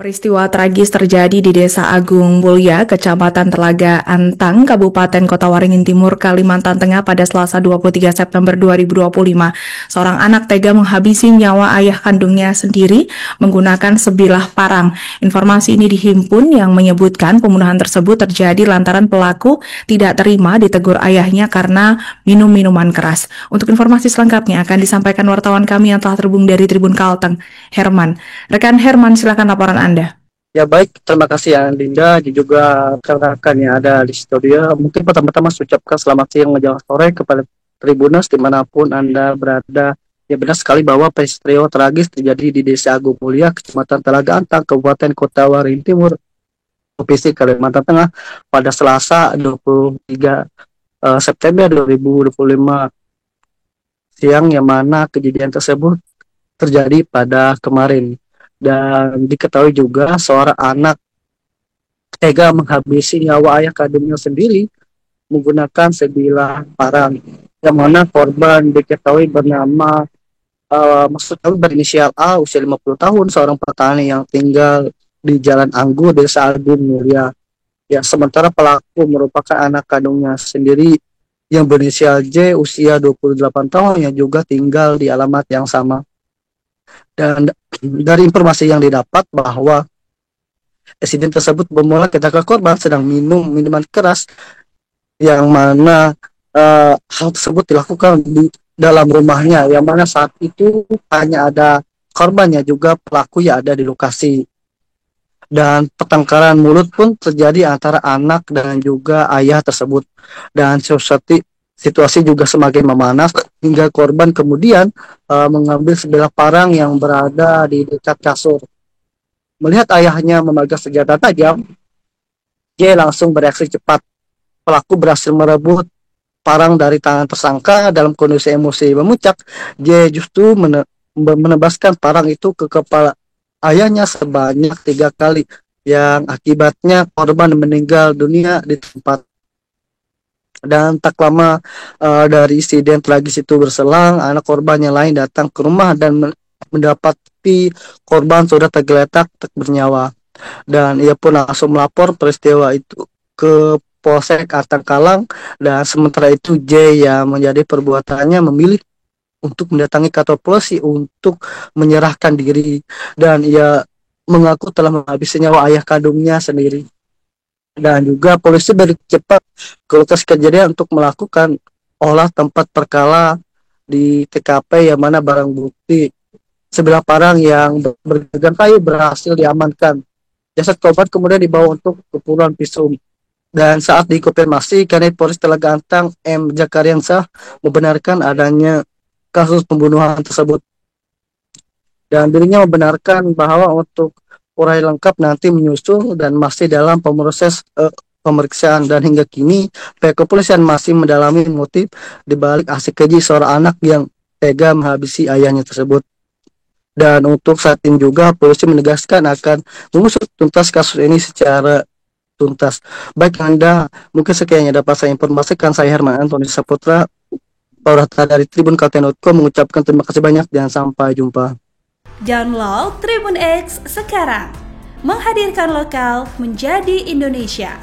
Peristiwa tragis terjadi di Desa Agung Mulya, Kecamatan Telaga Antang, Kabupaten Kota Waringin Timur, Kalimantan Tengah pada Selasa 23 September 2025. Seorang anak tega menghabisi nyawa ayah kandungnya sendiri menggunakan sebilah parang. Informasi ini dihimpun yang menyebutkan pembunuhan tersebut terjadi lantaran pelaku tidak terima ditegur ayahnya karena minum minuman keras. Untuk informasi selengkapnya akan disampaikan wartawan kami yang telah terhubung dari Tribun Kalteng, Herman. Rekan Herman, silakan laporan Anda. Ya baik, terima kasih ya Linda dan juga rekan-rekan yang ada di studio. Mungkin pertama-tama saya ucapkan selamat siang menjelang sore kepada Tribuners dimanapun Anda berada. Ya benar sekali bahwa peristiwa tragis terjadi di Desa Agung Mulya, Kecamatan Telaga Antang, Kabupaten Kota Waringin Timur, Provinsi Kalimantan Tengah pada Selasa 23 September 2025 siang, yang mana kejadian tersebut terjadi pada kemarin. Dan diketahui juga seorang anak tega menghabisi nyawa ayah kandungnya sendiri menggunakan sebilah parang, yang mana korban diketahui bernama maksud kami berinisial A, usia 50 tahun, seorang petani yang tinggal di Jalan Anggur, Desa Agung Mulya. Ya, sementara pelaku merupakan anak kandungnya sendiri yang berinisial J, usia 28 tahun, yang juga tinggal di alamat yang sama. Dan dari informasi yang didapat bahwa insiden tersebut bermula ketika korban sedang minum minuman keras, yang mana hal tersebut dilakukan di dalam rumahnya, yang mana saat itu hanya ada korbannya juga pelaku yang ada di lokasi. Dan pertengkaran mulut pun terjadi antara anak dan juga ayah tersebut. Dan situasi juga semakin memanas hingga korban kemudian mengambil sebilah parang yang berada di dekat kasur. Melihat ayahnya memegang senjata tajam, J langsung bereaksi cepat. Pelaku berhasil merebut parang dari tangan tersangka. Dalam kondisi emosi memuncak, J justru menebaskan parang itu ke kepala ayahnya sebanyak 3 kali, yang akibatnya korban meninggal dunia di tempat. Dan tak lama dari insiden tragis itu berselang, anak korban yang lain datang ke rumah dan mendapati korban sudah tergeletak tak bernyawa. Dan ia pun langsung melapor peristiwa itu ke Polsek Antang Kalang. Dan sementara itu J yang menjadi perbuatannya memilih untuk mendatangi kantor polisi untuk menyerahkan diri, dan ia mengaku telah menghabisi nyawa ayah kandungnya sendiri. Dan juga polisi cepat ke lokasi kejadian untuk melakukan olah tempat perkara di TKP, yang mana barang bukti sebilah parang yang bergagang kayu berhasil diamankan. Jasad korban kemudian dibawa untuk keperluan visum. Dan saat dikonfirmasi, Kanit Polres Telaga Antang M. Jakariansah membenarkan adanya kasus pembunuhan tersebut, dan dirinya membenarkan bahwa untuk urai lengkap nanti menyusul dan masih dalam proses pemeriksaan. Dan hingga kini pihak kepolisian masih mendalami motif dibalik aksi keji seorang anak yang tega menghabisi ayahnya tersebut. Dan untuk saat ini juga polisi menegaskan akan mengusut tuntas kasus ini secara tuntas. Baik Anda, mungkin sekian yang dapat saya informasikan. Saya Herman Antoni Saputra, Paurata dari Tribun Kalteng.com, mengucapkan terima kasih banyak dan sampai jumpa. Download Tribun X sekarang, menghadirkan lokal menjadi Indonesia.